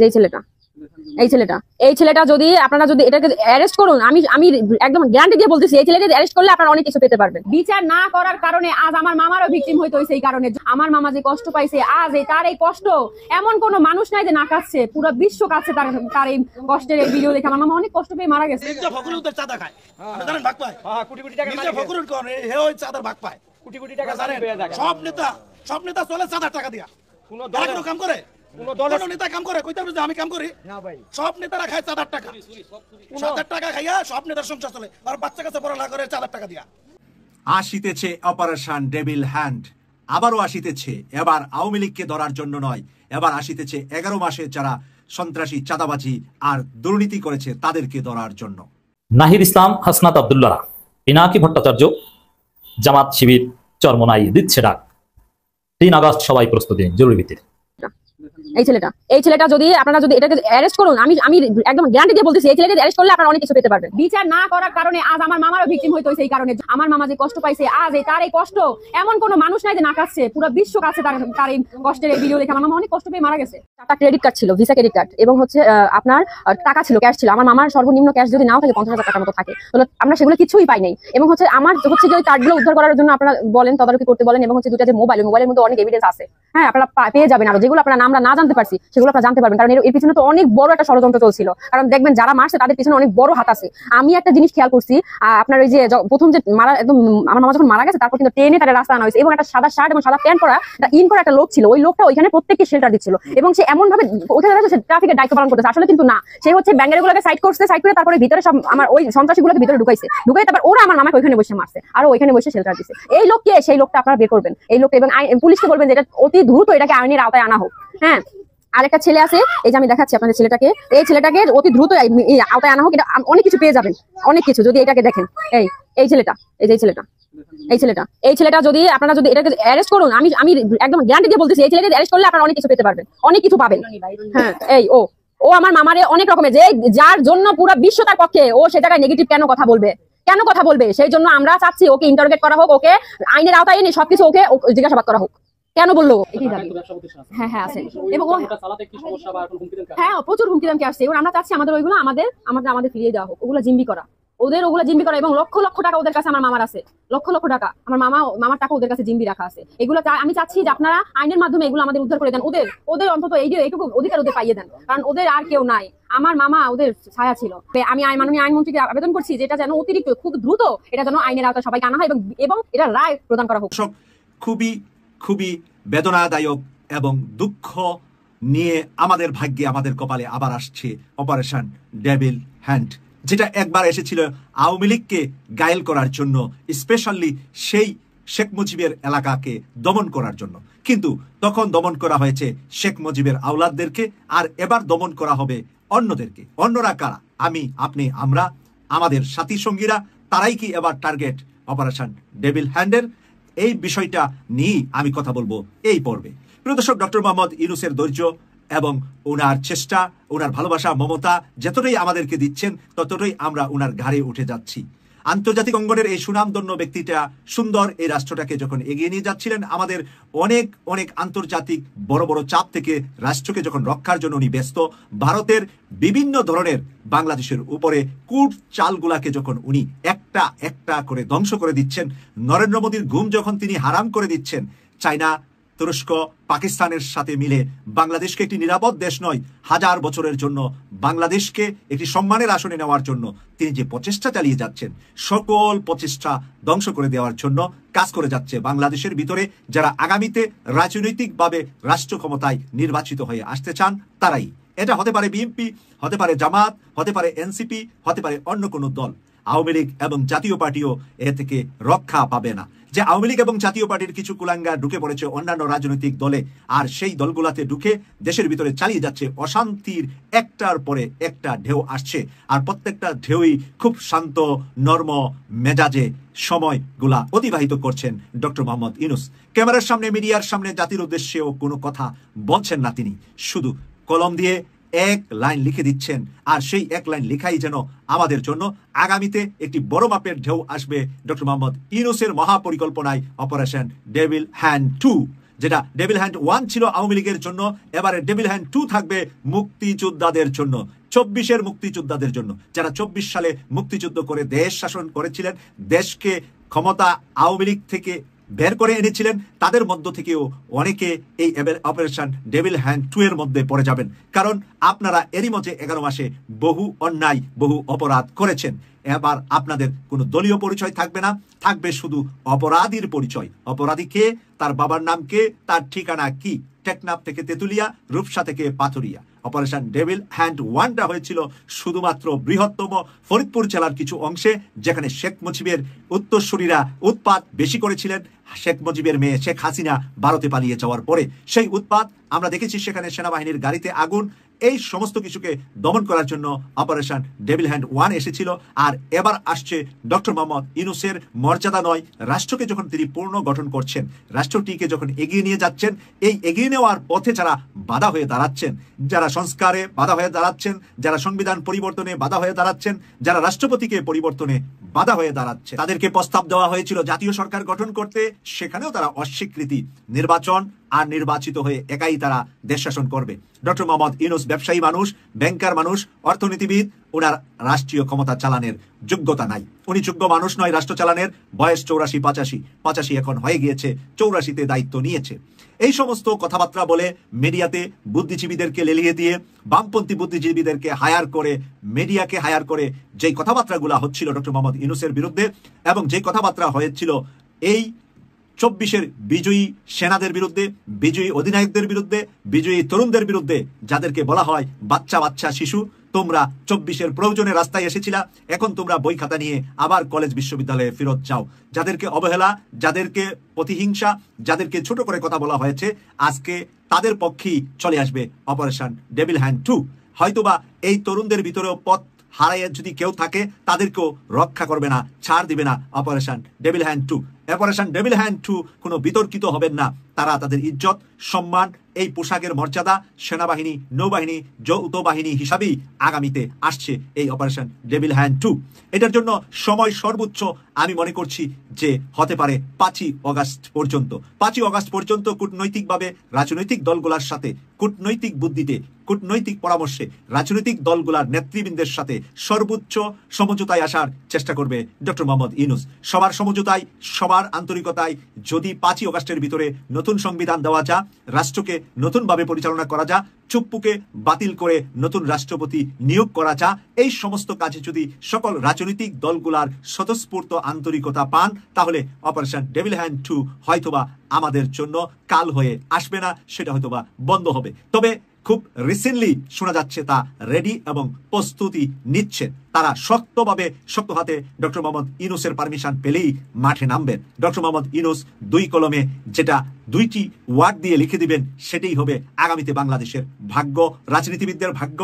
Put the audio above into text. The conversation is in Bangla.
এই ছেলেটা এই ছেলেটা যদি আপনারা যদি এটাকে অ্যারেস্ট করুন, আমি একদম গ্যারান্টি দিয়ে বলতেছি, এই ছেলেকে অ্যারেস্ট করলে আপনারা অনেক কিছু পেতে পারবেন। বিচার না করার কারণে আজ আমার মামারও ভিকটিম হইতে হইছে। এই কারণে আমার মামা যে কষ্ট পাইছে, আজ তার এই কষ্ট এমন কোন মানুষ নাই যে না কাঁদছে, পুরো বিশ্ব কাঁদছে তার এই কষ্টের এই ভিডিও দেখে। আমার মামা অনেক কষ্ট পেয়ে মারা গেছে। চাঁদা খায়, জানেন, ভাগ পায়, কোটি কোটি টাকা চাঁদার ভাগ পায়, কোটি কোটি টাকা জানেন। সব নেতা চলে চাঁদার টাকা দিয়া। কোন কাম করে, কোন নেতা কাম করে, কইতে হবে যে আমি কাম করি না ভাই। সব নেতারা খায় চাঁদার টাকা, চাঁদার টাকা খাইয়া সব নেতার সংসার চলে, আর বাচ্চা কাছে পড়ালেখা করে চাঁদার টাকা দিয়া। আসিতেছে অপারেশন ডেভিল হ্যান্ড, আবারও আসিতেছে। এবার আওয়ামী লীগকে ধরার জন্য নয়, এবার আসিতেছে 11 মাসে যারা সন্ত্রাসী, চাঁদাবাজি আর দুর্নীতি করেছে তাদেরকে ধরার জন্য। নাহিদ ইসলাম, হাসনাত আব্দুল্লাহরা, পিনাকি ভট্টাচার্য, জামাত শিবির চরমনাই দিচ্ছে ডাক। 3 আগস্ট সবাই প্রস্তুতি নিন, জরুরি ভিত্তিতে। এই ছেলেটা যদি আপনারা যদি এটাকে অ্যারেস্ট করুন, আমি একদম গ্যারান্টি দিয়ে বলতেছি, এই ছেলেকে অ্যারেস্ট করলে আপনারা অনেক কিছু পেতে পারবেন। বিচার না করার কারণে আজ আমার মামারও ভিকটিম হইতে হইছে। এই কারণে আমার মামা যে কষ্ট পাইছে, আজ তার এই কষ্ট এমন কোন মানুষ নাই যে না কাঁদছে, পুরো বিশ্ব কাঁদছে তার এই কষ্টের এই ভিডিও দেখে। আমার মামা অনেক কষ্ট পেয়ে মারা গেছে। 4টা ক্রেডিট কার্ড ছিল, ভিসা ক্রেডিট কার্ড, এবং হচ্ছে আপনার টাকা ছিল, ক্যাশ ছিল। আমার মামার সর্বনিম্ন ক্যাশ যদি নাও থাকে 50,000 টাকার মতো থাকে, তাহলে আমরা সেগুলো কিছুই পাই নাই। এবং হচ্ছে আমার হচ্ছে যে ওই কার্ডগুলো উদ্ধার করার জন্য আপনারা বলেন, তদারকি করতে বলেন, এবং হচ্ছে 2টা যে মোবাইলের মধ্যে অনেক এভিডেন্স আছে, হ্যাঁ আপনারা পেয়ে যাবেন। আর যেগুলো আপনারা আমরা না জানতে পারছি সেগুলো আপনারা জানতে পারবেন, কারণ এর পিছনে তো অনেক বড় একটা ষড়যন্ত্র চলছিল। কারণ দেখবেন যারা মারছে তাদের পিছনে অনেক বড় হাত আছে। আমি একটা জিনিস খেয়াল করছি, আপনার ওই যে প্রথম যে মারা একদম আমার মামা যখন মারা গেছে, তারপর কিন্তু ট্রেনে তার রাস্তা আনা হয়েছে, এবং একটা সাদা শার্ট এবং সাদা প্যান্ট পরা একটা লোক ছিল। ওই লোকটা ওইখানে প্রত্যেককে শেল্টার দিচ্ছিল, এবং সে এমন ভাবে ওখানে ট্রাফিকের দায়িত্ব পালন করতেছে। আসলে কিন্তু না, সে হচ্ছে ব্যাঙ্গারিগুলোকে সাইড করছে, সাইড করে তারপরে ভিতরে সব আমার ওই সন্ত্রাসীগুলোকে ভিতরে ঢুকাইছে, তারপর ওরা আমার মামাকে ওইখানে বসে মারছে, আর ওইখানে বসে শেল্টার দিচ্ছে। এই লোককে, সেই লোকটা আপনারা বের করবেন, এই লোকটা, এবং পুলিশকে বলবেন যে এটা অতি দ্রুত এটাকে আইনের আওতায় আনা হোক। হ্যাঁ, আরেকটা ছেলে আছে, এই যে আমি দেখাচ্ছি আপনাদের ছেলেটাকে, এই ছেলেটাকে অতি দ্রুত আওতায় আনা হোক। এটা অনেক কিছু পেয়ে যাবেন, অনেক কিছু, যদি এটাকে দেখেন। এই ছেলেটা যদি আপনারা যদি এটাকে অ্যারেস্ট করুন, আমি একদম গ্যারান্টি দিয়ে বলতেছি, এই ছেলেকে অ্যারেস্ট করলে আপনারা অনেক কিছু পেতে পারবেন, অনেক কিছু পাবেন। হ্যাঁ, ও আমার মামারে অনেক রকমের, যে যার জন্য পুরো বিশ্ব তার পক্ষে, ও সে জায়গায় নেগেটিভ কেন কথা বলবে, সেই জন্য আমরা চাচ্ছি ওকে ইন্টারোগেট করা হোক, ওকে আইনের আওতায় এনে সবকিছু ওকে জিজ্ঞাসাবাদ করা হোক, কেন বললো। হ্যাঁ আছে, এবং হ্যাঁ প্রচুর হুমকি দামকি আসছে। এবার আমরা চাচ্ছি আমাদের ওইগুলো আমাদের ফিরিয়ে দেওয়া হোক। ওগুলো জিম্বি করা, ওগুলো জিম্বি করা, এবং লক্ষ লক্ষ টাকা ওদের কাছে আমার মামার আছে, লক্ষ লক্ষ টাকা আমার মামার টাকা ওদের কাছে জিম্বি রাখা আছে। এগুলো আমি চাচ্ছি যে আপনারা আইনের মাধ্যমে এগুলো আমাদের উদ্ধার করে দেন, ওদের অন্তত এইটুকু অধিকার ওদের পাইয়ে দেন, কারণ ওদের আর কেউ নাই। আমার মামা ওদের ছায়া ছিল। আমি মাননীয় আইনমন্ত্রীকে আবেদন করছি যে এটা যেন অতিরিক্ত খুব দ্রুত এটা যেন আইনের আওতায় সবাইকে আনা হয়, এবং এটা রায় প্রদান করা হোক। খুবই বেদনাদায়ক এবং দুঃখ নিয়ে আমাদের ভাগ্যে, আমাদের কপালে আবার আসছে অপারেশন ডেভিল হ্যান্ড, যেটা একবার এসেছিল আওয়ামী লীগকে গায়েল করার জন্য, স্পেশালি সেই শেখ মুজিবের এলাকাকে দমন করার জন্য। কিন্তু তখন দমন করা হয়েছে শেখ মুজিবের আওলাদদেরকে, আর এবার দমন করা হবে অন্যদেরকে। অন্যরা কারা? আমি, আপনি, আমরা, আমাদের সাথী সঙ্গীরা, তারাই কি এবার টার্গেট অপারেশন ডেভিল হ্যান্ডের? এই বিষয়টা নিয়ে আমি কথা বলবো এই পর্বে। প্রিয় দর্শক, ডক্টর মোহাম্মদ ইউনূসের ধৈর্য এবং ওনার চেষ্টা, ওনার ভালোবাসা, মমতা যতটাই আমাদেরকে দিচ্ছেন, ততটাই আমরা ওনার ঘাড়ে উঠে যাচ্ছি। আন্তর্জাতিক অঙ্গনের এই সুনামধন্য ব্যক্তিটা সুন্দর এই রাষ্ট্রটাকে যখন এগিয়ে নিয়ে যাচ্ছিলেন, আমাদের অনেক আন্তর্জাতিক বড় বড় চাপ থেকে রাষ্ট্রকে যখন রক্ষার জন্য উনি ব্যস্ত, ভারতের বিভিন্ন ধরনের বাংলাদেশের উপরে কূট চালগুলাকে যখন উনি একটা একটা করে ধ্বংস করে দিচ্ছেন, নরেন্দ্র মোদীর ঘুম যখন তিনি হারাম করে দিচ্ছেন, চায়না, তুরস্ক, পাকিস্তানের সাথে মিলে বাংলাদেশকে একটি নিরাপদ দেশ নয়, 1000 বছরের জন্য বাংলাদেশকে একটি সম্মানের আসনে নেওয়ার জন্য তিনি যে প্রচেষ্টা চালিয়ে যাচ্ছেন, সকল প্রচেষ্টা ধ্বংস করে দেওয়ার জন্য কাজ করে যাচ্ছে বাংলাদেশের ভিতরে যারা আগামীতে রাজনৈতিকভাবে রাষ্ট্র ক্ষমতায় নির্বাচিত হয়ে আসতে চান তারাই। এটা হতে পারে বিএনপি, হতে পারে জামাত, হতে পারে এনসিপি, হতে পারে অন্য কোনো দল। আওয়ামী লীগ এবং জাতীয় পার্টিও এ থেকে রক্ষা পাবে না। যে আওয়ামী লীগ এবং জাতীয় পার্টির কিছু কুলাঙ্গার ঢুকে পড়েছে অন্যান্য রাজনৈতিক দলে, আর সেই দলগুলাতে ঢুকে দেশের ভিতরে চালিয়ে যাচ্ছে অশান্তির একটার পরে একটা ঢেউ আসছে, আর প্রত্যেকটা ঢেউই খুব শান্ত নরম মেজাজে সময়গুলা অতিবাহিত করছেন ডক্টর মোহাম্মদ ইউনূস। ক্যামেরার সামনে, মিডিয়ার সামনে জাতির উদ্দেশ্যেও কোনো কথা বলছেন না, তিনি শুধু কলম দিয়ে এক লাইন লিখে দিচ্ছেন, আর সেই এক লাইন লেখাই যেন আমাদের জন্য আগামীতে একটি বড় মাপের ঢেউ আসবে ডক্টর মোহাম্মদ ইউনূসের মহাপরিকল্পনায় অপারেশন ডেভিল হ্যান্ড 2। যেটা ডেভিল হ্যান্ড 1 ছিল আওয়ামী লীগের জন্য, এবারে ডেভিল হ্যান্ড 2 থাকবে মুক্তিযোদ্ধাদের জন্য, 24-এর মুক্তিযোদ্ধাদের জন্য, যারা 24 সালে মুক্তিযুদ্ধ করে দেশ শাসন করেছিলেন, দেশকে ক্ষমতা আওয়ামী লীগ থেকে বের করে এনেছিলেন। তাদের মধ্য থেকেও অনেকে এই অপারেশন ডেভিল হ্যান্ড 2 এর মধ্যে পড়ে যাবেন, কারণ আপনারা এরই মধ্যে 11 মাসে বহু অন্যায়, বহু অপরাধ করেছেন। এবার আপনাদের কোনো দলীয় পরিচয় থাকবে না, থাকবে শুধু অপরাধীর পরিচয়। অপরাধী কে, তার বাবার নাম কে, তার ঠিকানা কি, টেকনাফ থেকে তেতুলিয়া, রূপসা থেকে পাথুরিয়া। অপারেশন ডেভিল হ্যান্ড 1টা হয়েছিল শুধুমাত্র বৃহত্তম ফরিদপুর জেলার কিছু অংশে, যেখানে শেখ মুজিবের উত্তরসূরিরা উৎপাত বেশি করেছিলেন। শেখ মুজিবের মেয়ে শেখ হাসিনা ভারতে পালিয়ে যাওয়ার পরে সেই উৎপাত আমরা দেখেছি, সেখানে সেনাবাহিনীর গাড়িতে আগুন, এই সমস্ত কিছুকে দমন করার জন্য অপারেশন ডেভিল হ্যান্ড 1 এসেছিল। আর এবার আসছে ডক্টর মোহাম্মদ ইউনূসের মর্যাদা নয়, রাষ্ট্রকে যখন তিনি পূর্ণ গঠন করছেন, রাষ্ট্রটিকে যখন এগিয়ে নিয়ে যাচ্ছেন, এই এগিয়ে নেওয়ার পথে যারা বাধা হয়ে দাঁড়াচ্ছেন, যারা সংস্কারে বাধা হয়ে দাঁড়াচ্ছেন, যারা সংবিধান পরিবর্তনে বাধা হয়ে দাঁড়াচ্ছেন, যারা রাষ্ট্রপতিকে পরিবর্তনে বাধা হয়ে দাঁড়াচ্ছে, তাদেরকে প্রস্তাব দেওয়া হয়েছিল জাতীয় সরকার গঠন করতে, সেখানেও তারা অস্বীকৃতি। নির্বাচন আর নির্বাচিত হয়ে একাই তারা দেশ শাসন করবে। ডক্টর মোহাম্মদ ইউনূস ব্যবসায়ী মানুষ, ব্যাংকার মানুষ, অর্থনীতিবিদ, ওনার রাষ্ট্রীয় ক্ষমতা চালানোর যোগ্যতা নাই। উনি যোগ্য মানুষ নয় রাষ্ট্র চালানোর। বয়স 84-85 এখন হয়ে গিয়েছে, 84-তে দায়িত্ব নিয়েছে। এই সমস্ত কথাবার্তা বলে মিডিয়াতে বুদ্ধিজীবীদেরকে লেলিয়ে দিয়ে, বামপন্থী বুদ্ধিজীবীদেরকে হায়ার করে, মিডিয়াকে হায়ার করে যেই কথাবার্তাগুলো হচ্ছিল ডক্টর মোহাম্মদ ইউনূসের বিরুদ্ধে, এবং যেই কথাবার্তা হয়েছিল এই 24-এর বিজয়ী সেনাদের বিরুদ্ধে, বিজয়ী অধিনায়কদের বিরুদ্ধে, বিজয়ী তরুণদের বিরুদ্ধে, যাদেরকে বলা হয় বাচ্চা বাচ্চা শিশু, তোমরা 24-এর প্রয়োজনে রাস্তায় এসেছিলা, এখন তোমরা বই খাতা নিয়ে আবার কলেজ বিশ্ববিদ্যালয়ে ফেরত যাও। যাদেরকে অবহেলা, যাদেরকে প্রতিহিংসা, যাদেরকে ছোট করে কথা বলা হয়েছে, আজকে তাদের পক্ষেই চলে আসবে অপারেশন ডেভিল হ্যান্ড 2। হয়তোবা এই তরুণদের ভিতরেও পথ হারাইয়ে যদি কেউ থাকে, তাদেরকেও রক্ষা করবে না, ছাড় দিবে না operation devil hand 2। Operation devil hand 2 কোনো বিতর্কিত হবেন না। তারা তাদের ইজ্জত, সম্মান, এই পোশাকের মর্যাদা, সেনাবাহিনী, নৌবাহিনী, যৌথ বাহিনী হিসাবেই আগামীতে আসছে এই অপারেশন ডেভিল হ্যান্ড 2। এটার জন্য সময় সর্বোচ্চ আমি মনে করছি যে হতে পারে 5ই অগাস্ট পর্যন্ত। 5ই অগাস্ট পর্যন্ত কূটনৈতিকভাবে রাজনৈতিক দলগুলোর সাথে, কূটনৈতিক বুদ্ধিতে, কূটনৈতিক পরামর্শে রাজনৈতিক দলগুলোর নেতৃবৃন্দের সাথে সর্বোচ্চ সমঝোতায় আসার চেষ্টা করবে ডক্টর মোহাম্মদ ইউনূস। সবার সমঝোতায়, সবার আন্তরিকতায় যদি 5ই অগাস্টের ভিতরে নতুন সংবিধান দেওয়া যা, রাষ্ট্রকে নতুনভাবে পরিচালনা করা যা, চুপ্পুকে বাতিল করে নতুন রাষ্ট্রপতি নিয়োগ করা যা, এই সমস্ত কাজে যদি সকল রাজনৈতিক দলগুলার স্বতঃস্ফূর্ত আন্তরিকতা পান, তাহলে অপারেশন ডেভিল হ্যান্ড 2 হয়তোবা আমাদের জন্য কাল হয়ে আসবে না, সেটা হয়তোবা বন্ধ হবে। তবে খুব রিসেন্টলি শোনা যাচ্ছে তা রেডি এবং প্রস্তুতি নিচ্ছেন তারা, শক্ত হাতে ডক্টর মোহাম্মদ ইউনূসের পারমিশন পেলেই মাঠে নামবেন। ডক্টর মোহাম্মদ ইউনূস 2 কলমে যেটা 2টি ওয়ার্ড দিয়ে লিখে দিবেন, সেটাই হবে আগামীতে বাংলাদেশের ভাগ্য, রাজনীতিবিদদের ভাগ্য।